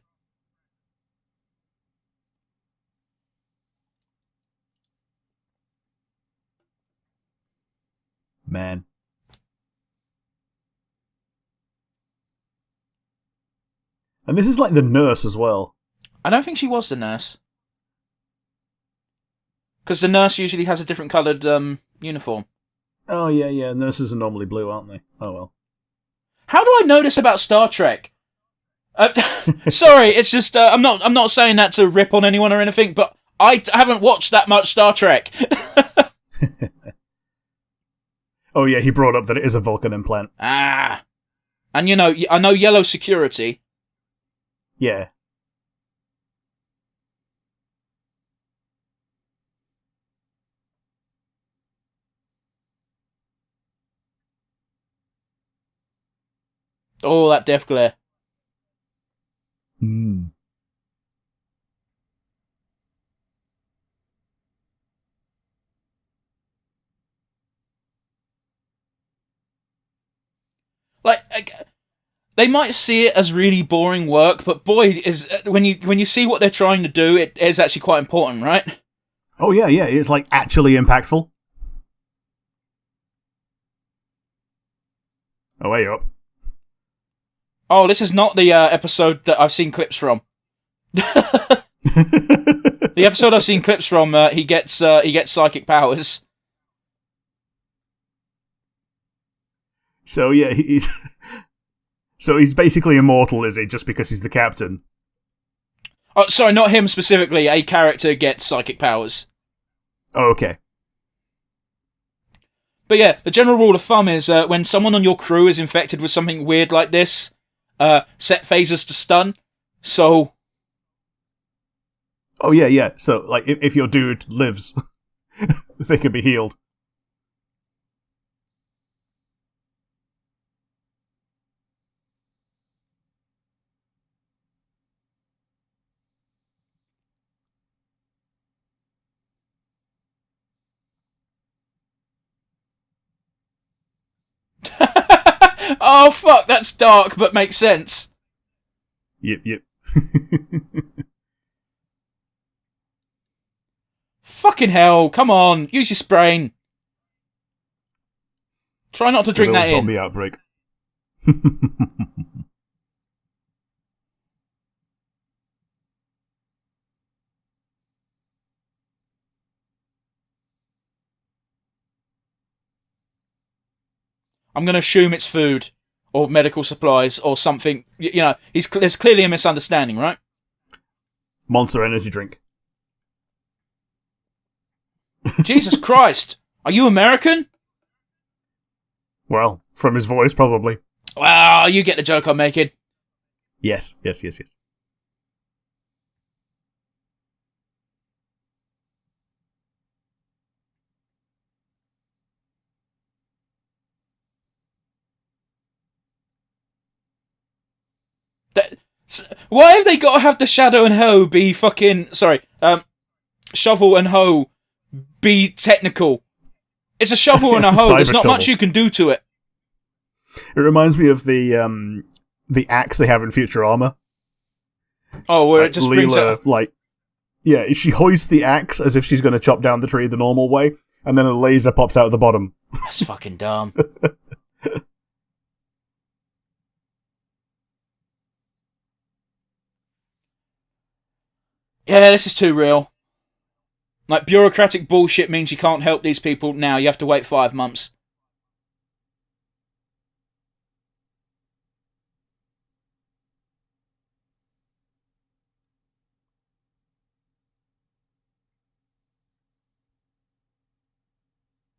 Man. And this is like the nurse as well. I don't think she was the nurse. Because the nurse usually has a different coloured uniform. Oh, yeah. Nurses are normally blue, aren't they? Oh, well. How do I know this about Star Trek? Sorry, it's just I'm not saying that to rip on anyone or anything, but I haven't watched that much Star Trek. Oh, yeah, he brought up that it is a Vulcan implant. Ah. And, you know, I know yellow security. Yeah. Oh, that death glare. Hmm. Like, they might see it as really boring work, but boy, is when you see what they're trying to do, it is actually quite important, right? Oh, yeah, it's like actually impactful. Oh, way up. Oh, this is not the episode that I've seen clips from. The episode I've seen clips from, he gets psychic powers. So yeah, he's basically immortal, is he? Just because he's the captain? Oh, sorry, not him specifically. A character gets psychic powers. Oh, okay. But yeah, the general rule of thumb is when someone on your crew is infected with something weird like this, set phasers to stun. So. Oh yeah. So like, if your dude lives, they can be healed. Oh fuck, that's dark, but makes sense. Yep. Fucking hell, come on, use your sprain. Try not to drink that zombie in. Outbreak. I'm going to assume it's food or medical supplies or something. You know, there's clearly a misunderstanding, right? Monster energy drink. Jesus Christ! Are you American? Well, from his voice, probably. Well, you get the joke I'm making. Yes. Why have they got to have the shadow and hoe be fucking... Sorry, shovel and hoe be technical? It's a shovel and a hoe. There's not much you can do to it. It reminds me of the axe they have in Futurama. Oh, where like, it just Leela, brings it... like, yeah, she hoists the axe as if she's going to chop down the tree the normal way, and then a laser pops out of the bottom. That's fucking dumb. Yeah, this is too real. Like, bureaucratic bullshit means you can't help these people now. You have to wait 5 months.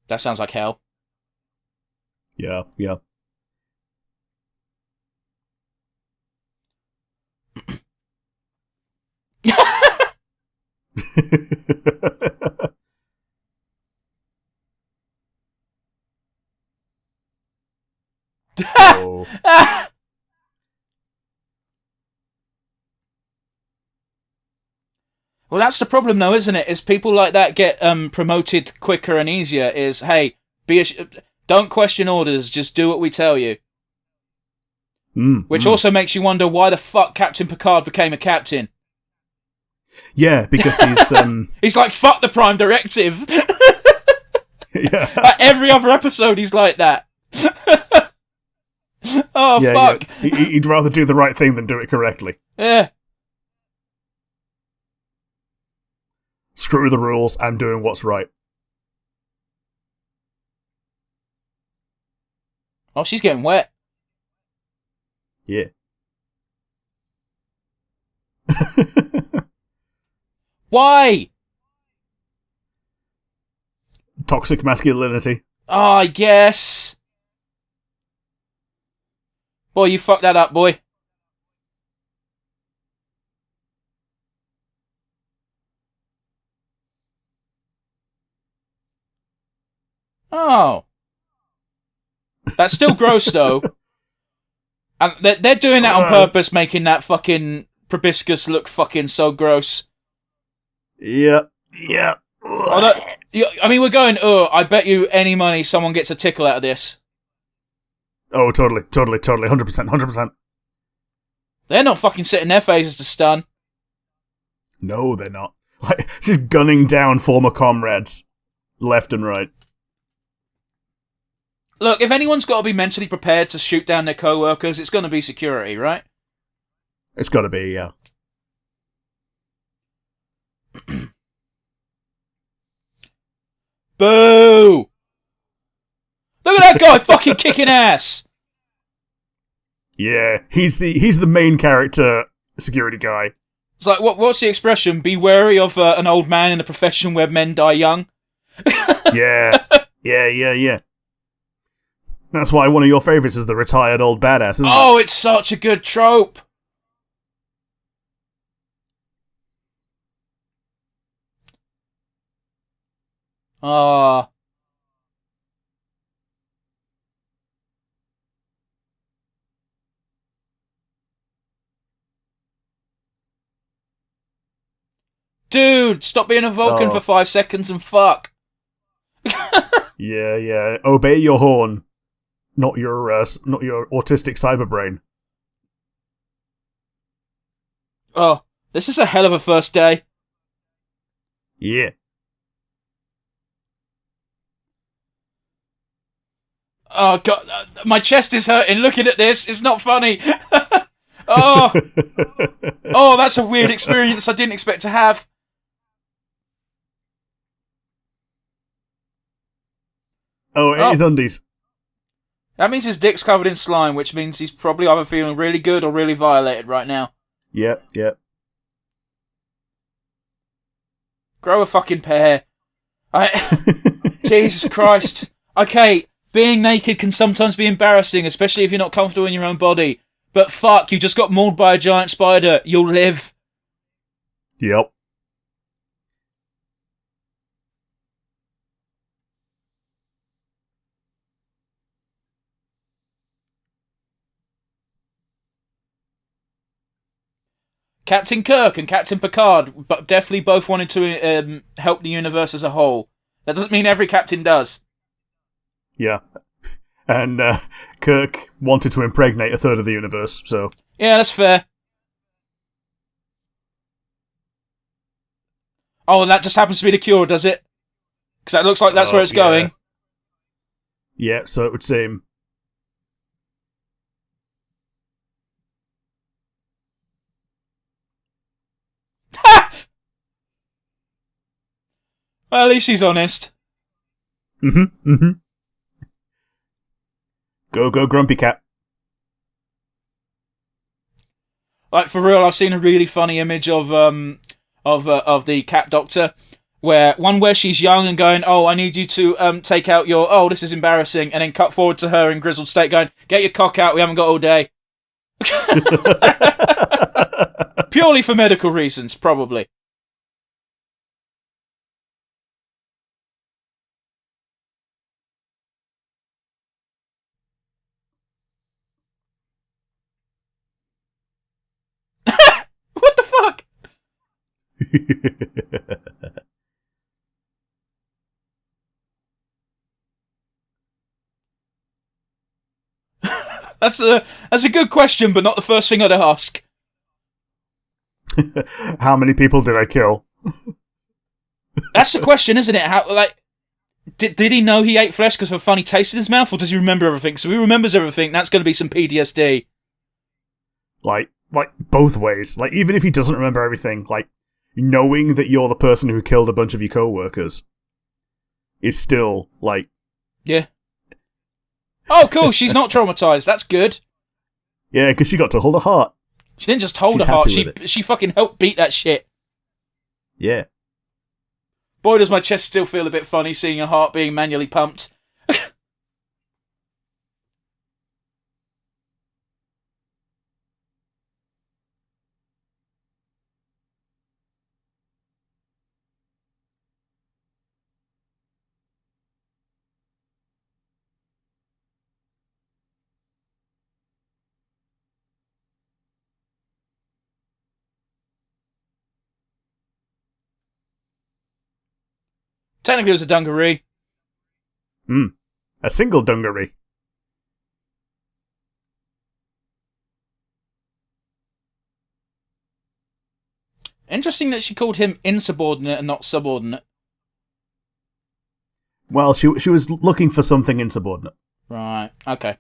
That sounds like hell. Yeah. Oh. Well, that's the problem, though, isn't it? Is people like that get promoted quicker and easier? Is hey, don't question orders, just do what we tell you. Which also makes you wonder why the fuck Captain Picard became a captain. Yeah, because he's he's like, fuck the Prime Directive. Yeah. Like, every other episode, he's like that. Oh yeah, fuck! Yeah. He'd rather do the right thing than do it correctly. Yeah. screw the rules, I'm doing what's right. Oh, she's getting wet. Yeah. Why? Toxic masculinity. Oh, I guess. Boy, you fucked that up, boy. Oh. That's still gross, though. And they're doing that on purpose, making that fucking proboscis look fucking so gross. Yeah. I mean, we're going, I bet you any money someone gets a tickle out of this. Oh, totally. 100%. They're not fucking setting their faces to stun. No, they're not. Like, just gunning down former comrades. Left and right. Look, if anyone's got to be mentally prepared to shoot down their co-workers, it's going to be security, right? It's got to be, yeah. Boo! Look at that guy fucking kicking ass! Yeah, he's the main character security guy. It's like, what's the expression? Be wary of an old man in a profession where men die young? Yeah. That's why one of your favourites is the retired old badass, isn't it? It's such a good trope! Dude, stop being a Vulcan for 5 seconds and fuck. Yeah. Obey your horn, not your autistic cyber brain. Oh, this is a hell of a first day. Yeah. Oh god, my chest is hurting looking at this. It's not funny. Oh, that's a weird experience I didn't expect to have. Oh, his undies. That means his dick's covered in slime, which means he's probably either feeling really good or really violated right now. Yep. Grow a fucking pair. Jesus Christ. Okay, being naked can sometimes be embarrassing, especially if you're not comfortable in your own body. But fuck, you just got mauled by a giant spider. You'll live. Yep. Captain Kirk and Captain Picard, but definitely both wanted to help the universe as a whole. That doesn't mean every captain does. Yeah. And Kirk wanted to impregnate a third of the universe, so... Yeah, that's fair. Oh, and that just happens to be the cure, does it? Because that looks like that's where it's going. Yeah, so it would seem. Well, at least she's honest. Mm-hmm. Go, Grumpy Cat. Like, for real, I've seen a really funny image of the cat doctor, where she's young and going, oh, I need you to take out your, oh, this is embarrassing, and then cut forward to her in grizzled state going, get your cock out, we haven't got all day. Purely for medical reasons, probably. What the fuck? That's a good question, but not the first thing I'd ask. How many people did I kill? That's the question, isn't it? How, like, did he know he ate flesh because of a funny taste in his mouth, or does he remember everything? So he remembers everything. That's going to be some PTSD. Like both ways. Like, even if he doesn't remember everything, like, knowing that you're the person who killed a bunch of your co-workers is still, like... Yeah. Oh, cool, she's not traumatized. That's good. Yeah, because she got to hold a heart. She didn't just hold She's her heart, happy with she fucking helped beat that shit. Yeah. Boy, does my chest still feel a bit funny seeing a heart being manually pumped. Technically, it was a dungaree. A single dungaree. Interesting that she called him insubordinate and not subordinate. Well, she was looking for something insubordinate. Right, okay.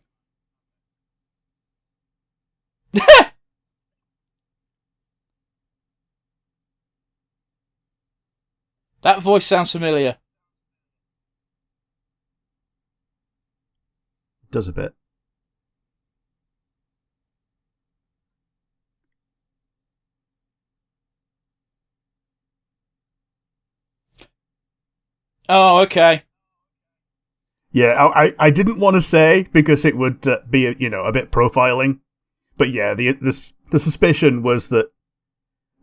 That voice sounds familiar. Does a bit. Oh, okay. Yeah, I didn't want to say because it would be a bit profiling, but yeah, the suspicion was that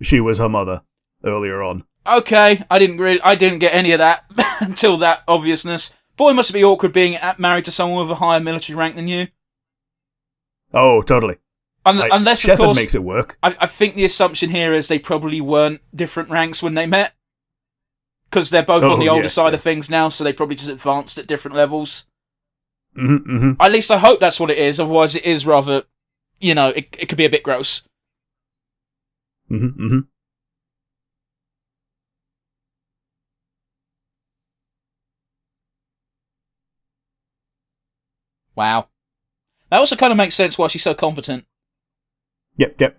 she was her mother earlier on. Okay, I didn't get any of that until that obviousness. Boy, must it be awkward being married to someone with a higher military rank than you. Oh, totally. Unless, Shepard of course, makes it work. I think the assumption here is they probably weren't different ranks when they met. Because they're both on the older side of things now, so they probably just advanced at different levels. Mm-hmm. At least I hope that's what it is, otherwise it is rather, it could be a bit gross. Mm-hmm. Wow. That also kind of makes sense why she's so competent. Yep.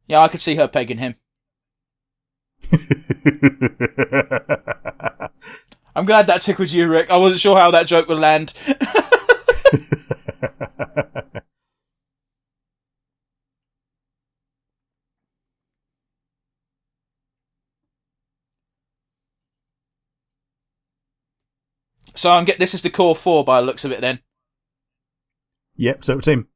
Yeah, I could see her pegging him. I'm glad that tickled you, Rick. I wasn't sure how that joke would land. So this is the core 4 by the looks of it then. Yep, so it's him.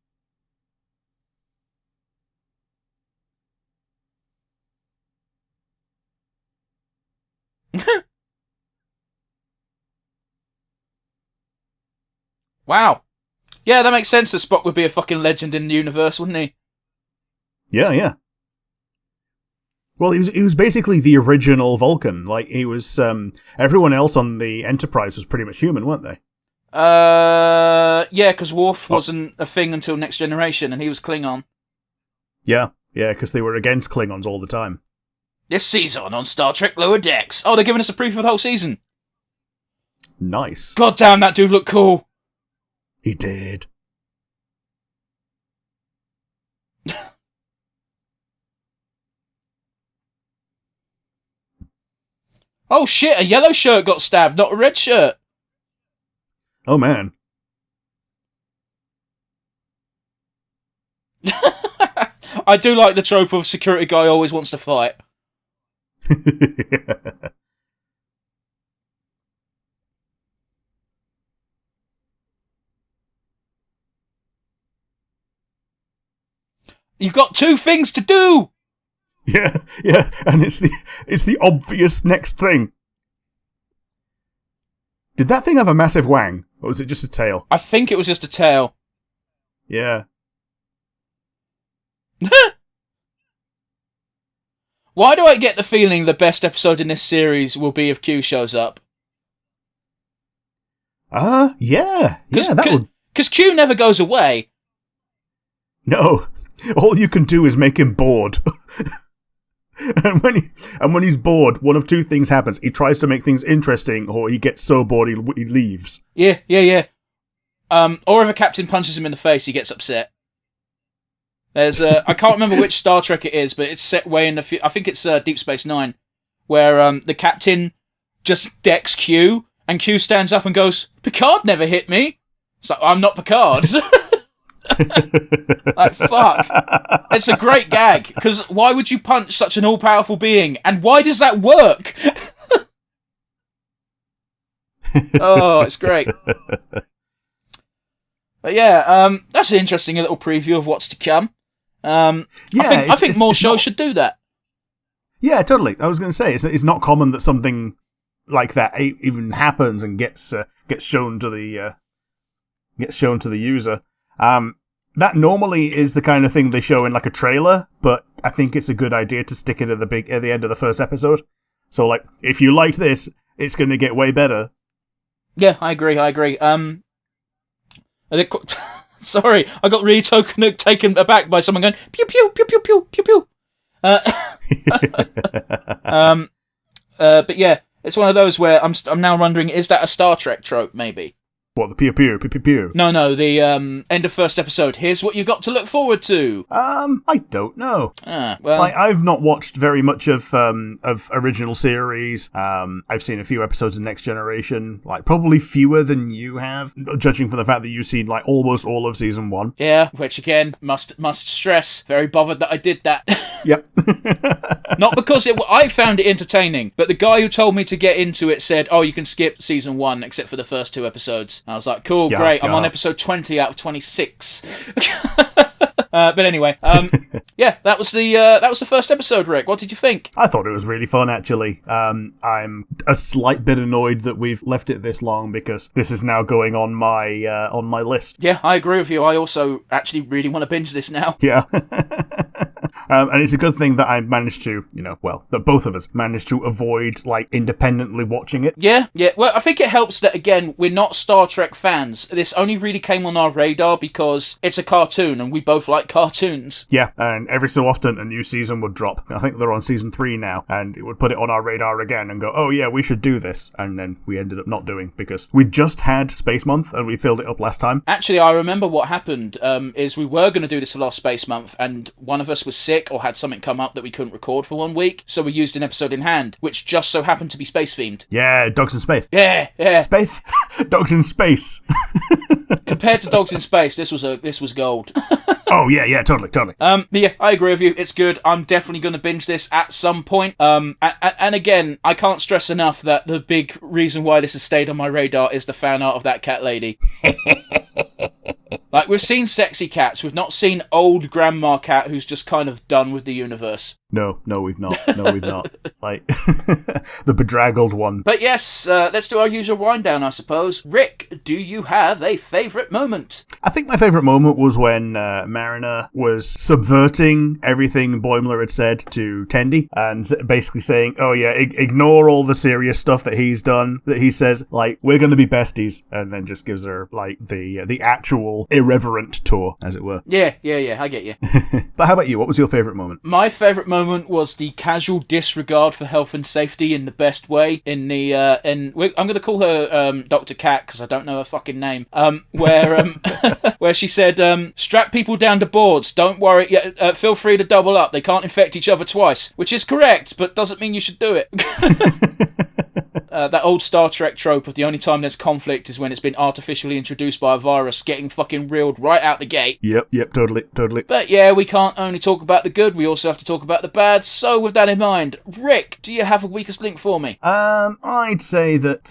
Wow. Yeah, that makes sense that Spock would be a fucking legend in the universe, wouldn't he? Yeah. Well, he was basically the original Vulcan. Like, he was, everyone else on the Enterprise was pretty much human, weren't they? Yeah, because Worf wasn't a thing until Next Generation, and he was Klingon. Yeah, because they were against Klingons all the time. This season on Star Trek Lower Decks. Oh, they're giving us a preview of the whole season. Nice. God damn, that dude looked cool. He did. Oh shit, a yellow shirt got stabbed, not a red shirt. Oh man. I do like the trope of security guy always wants to fight. You've got 2 things to do! Yeah, and it's the obvious next thing. Did that thing have a massive wang, or was it just a tail? I think it was just a tail. Yeah. Why do I get the feeling the best episode in this series will be if Q shows up? Yeah, that would... Because Q never goes away. No, all you can do is make him bored. And when he's bored, one of 2 things happens. He tries to make things interesting, or he gets so bored he leaves. Yeah. Or if a captain punches him in the face, he gets upset. There's I can't remember which Star Trek it is, but it's set way in the I think it's Deep Space Nine, where the captain just decks Q, and Q stands up and goes, "Picard never hit me." It's like, I'm not Picard. Like, fuck. It's a great gag, because why would you punch such an all-powerful being, and why does that work? Oh, it's great. But yeah, that's an interesting little preview of what's to come. I think more shows should do that. Yeah, totally. I was going to say, it's not common that something like that even happens and gets shown to the user. That normally is the kind of thing they show in like a trailer, but I think it's a good idea to stick it at the end of the first episode. So, like, if you like this, it's going to get way better. Yeah, I agree. Sorry, I got really taken aback by someone going pew pew pew pew pew pew pew. But yeah, it's one of those where I'm now wondering, is that a Star Trek trope? Maybe. What, the pew pew pew pew pew? No, the end of first episode. Here's what you got to look forward to. I don't know. Well, I've not watched very much of original series. I've seen a few episodes of Next Generation, like probably fewer than you have, judging from the fact that you've seen like almost all of season 1. Yeah, which again must stress. Very bothered that I did that. Yep. Not because I found it entertaining, but the guy who told me to get into it said, "Oh, you can skip season 1 except for the first 2 episodes." I was like, cool, great. I'm on episode 20 out of 26. But anyway, yeah, that was the first episode, Rick. What did you think? I thought it was really fun, actually. I'm a slight bit annoyed that we've left it this long, because this is now going on my list. Yeah, I agree with you. I also actually really want to binge this now. Yeah. And it's a good thing that I managed to, that both of us managed to avoid, like, independently watching it. Yeah. Well, I think it helps that, again, we're not Star Trek fans. This only really came on our radar because it's a cartoon, and we both like cartoons. Yeah, and every so often a new season would drop. I think they're on season 3 now, and it would put it on our radar again and go, oh yeah, we should do this. And then we ended up not doing, because we just had Space Month, and we filled it up last time. Actually, I remember what happened, is we were going to do this for last Space Month, and one of us was sick or had something come up that we couldn't record for 1 week, so we used an episode in hand, which just so happened to be space-themed. Yeah, Dogs in Space. Yeah. Space? Dogs in Space. Compared to Dogs in Space, this was gold. Oh, yeah, totally. But yeah, I agree with you. It's good. I'm definitely going to binge this at some point. And again, I can't stress enough that the big reason why this has stayed on my radar is the fan art of that cat lady. Like, we've seen sexy cats. We've not seen old grandma cat who's just kind of done with the universe. No, we've not. Like, the bedraggled one. But yes, let's do our usual wind down, I suppose. Rick, do you have a favourite moment? I think my favourite moment was when Mariner was subverting everything Boimler had said to Tendi, and basically saying, oh yeah, ignore all the serious stuff that he's done, that he says, like, we're going to be besties, and then just gives her, like, the actual irreverent tour, as it were. Yeah, I get you. But how about you? What was your favourite moment? My favourite moment was the casual disregard for health and safety in the best way. I'm going to call her Dr. Cat, because I don't know her fucking name. Where she said, strap people down to boards. Don't worry. Feel free to double up. They can't infect each other twice, which is correct, but doesn't mean you should do it. That old Star Trek trope of the only time there's conflict is when it's been artificially introduced by a virus, getting fucking reeled right out the gate. Yep, totally. But yeah, we can't only talk about the good, we also have to talk about the bad. So with that in mind, Rick, do you have a weakest link for me? I'd say that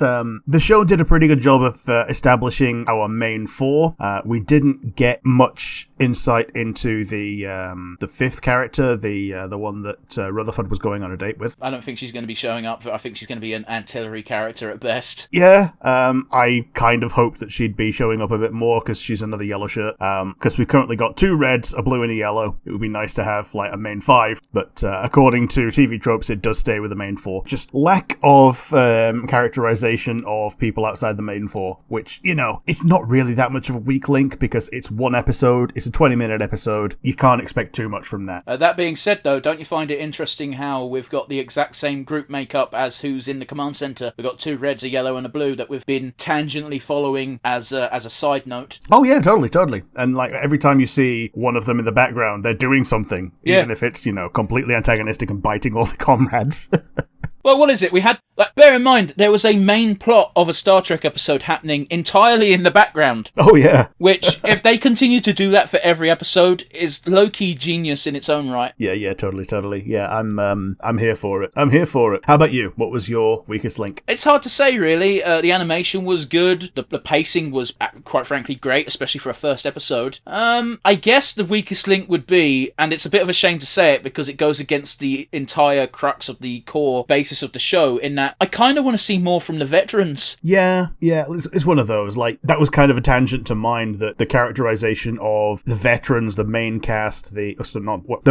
the show did a pretty good job of establishing our main 4. We didn't get much insight into the fifth character, the one that Rutherford was going on a date with. I don't think she's going to be showing up. I think she's going to be an ancillary character at best. Yeah, I kind of hoped that she'd be showing up a bit more, because she's another yellow shirt. Because we've currently got 2 reds, a blue and a yellow. It would be nice to have like a main 5, but according to TV tropes, it does stay with the main 4. Just lack of characterization of people outside the main 4, which, it's not really that much of a weak link, because it's 1 episode, it's a 20-minute episode. You can't expect too much from that. That being said, though, don't you find it interesting how we've got the exact same group makeup as who's in the command center Hunter. We've got 2 reds, a yellow, and a blue that we've been tangentially following as a side note. Oh yeah, totally. And like every time you see one of them in the background, they're doing something, even if it's, completely antagonistic and biting all the comrades. Well, what is it? We had... bear in mind, there was a main plot of a Star Trek episode happening entirely in the background. Oh, yeah. Which, if they continue to do that for every episode, is low-key genius in its own right. Yeah, totally. Yeah, I'm here for it. How about you? What was your weakest link? It's hard to say, really. The animation was good. The pacing was, quite frankly, great, especially for a first episode. I guess the weakest link would be, and it's a bit of a shame to say it because it goes against the entire crux of the core basis of the show, in that I kind of want to see more from the veterans. Yeah, it's one of those. Like, that was kind of a tangent to mine, that the characterization of the veterans, the main cast, the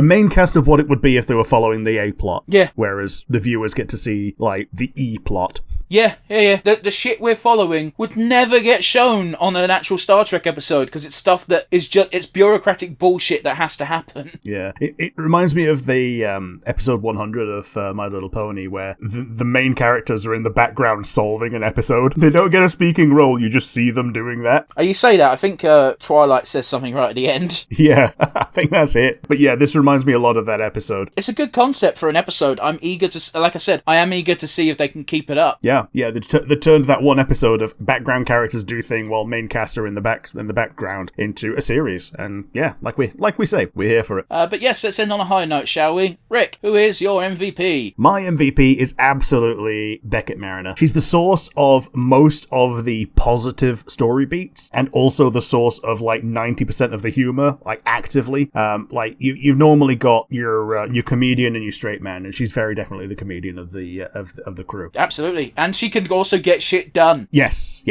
main cast of what it would be if they were following the A plot. Yeah. Whereas the viewers get to see, like, the E plot. Yeah. The shit we're following would never get shown on an actual Star Trek episode because it's stuff that is it's bureaucratic bullshit that has to happen. Yeah. It reminds me of the episode 100 of My Little Pony, where the main characters are in the background solving an episode. They don't get a speaking role, you just see them doing that. You say that, I think Twilight says something right at the end. Yeah, I think that's it. But yeah, this reminds me a lot of that episode. It's a good concept for an episode. I'm eager to, like I said, I am eager to see if they can keep it up. Yeah, they turned that one episode of background characters do thing while main cast are in the background into a series. And yeah, like we say, we're here for it. But yes, let's end on a high note, shall we? Rick, who is your MVP? My MVP is absolutely Beckett Mariner. She's the source of most of the positive story beats, and also the source of like 90% of the humor, like actively. Like you've normally got your comedian and your straight man, and she's very definitely the comedian of the crew. Absolutely, and she can also get shit done. Yes,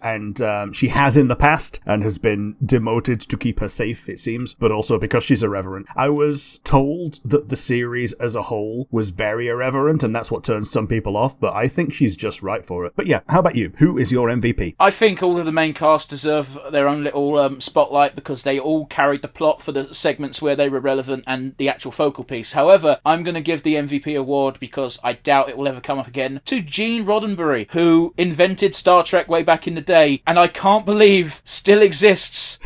and she has in the past, and has been demoted to keep her safe, it seems, but also because she's irreverent. I was told that the series as a whole was very irreverent, and that's what turns some people off, but I think she's just right for it. But yeah, how about you? Who is your MVP? I think all of the main cast deserve their own little spotlight because they all carried the plot for the segments where they were relevant and the actual focal piece. However, I'm going to give the MVP award, because I doubt it will ever come up again, to Gene Roddenberry, who invented Star Trek way back in the day, and I can't believe still exists.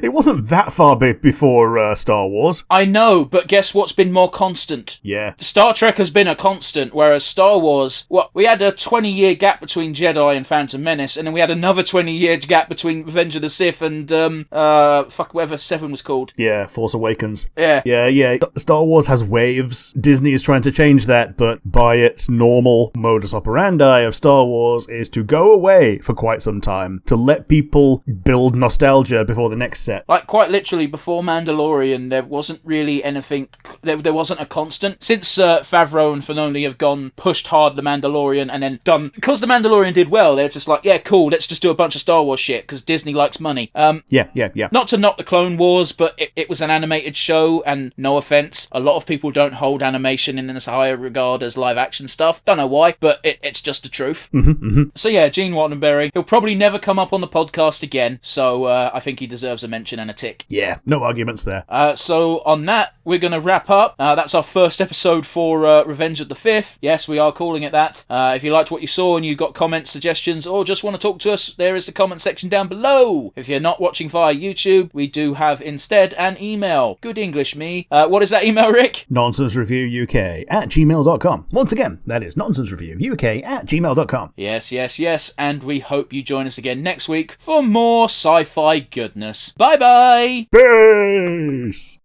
It wasn't that far before Star Wars. I know, but guess what's been more constant? Yeah. Star Trek has been a constant, whereas Star Wars, we had a 20-year gap between Jedi and Phantom Menace, and then we had another 20-year gap between Revenge of the Sith and, whatever 7 was called. Yeah, Force Awakens. Yeah. Yeah. Star Wars has waves. Disney is trying to change that, but by its normal modus operandi of Star Wars is to go away for quite some time, to let people build nostalgia before the next set. Like, quite literally, before Mandalorian, there wasn't really anything, there wasn't a constant. Since Favreau and Filoni have pushed hard The Mandalorian, and then done, because The Mandalorian did well, they're just like, yeah, cool, let's just do a bunch of Star Wars shit, because Disney likes money. Yeah. Not to knock the Clone Wars, but it was an animated show, and no offense, a lot of people don't hold animation in as high a regard as live action stuff. Don't know why, but it's just the truth. So yeah, Gene Roddenberry, he'll probably never come up on the podcast again, so I think he deserves a mention and a tick. Yeah, no arguments there. So on that, we're going to wrap up. That's our first episode for Revenge of the Fifth. Yes, we are calling it that. If you liked what you saw and you got comments, suggestions, or just want to talk to us, there is the comment section down below. If you're not watching via YouTube, we do have instead an email. Good English, me. What is that email, Rick? nonsensereviewuk@gmail.com. Once again, that is nonsensereviewuk@gmail.com. Yes. And we hope you join us again next week for more sci-fi goodness. Bye-bye! Peace!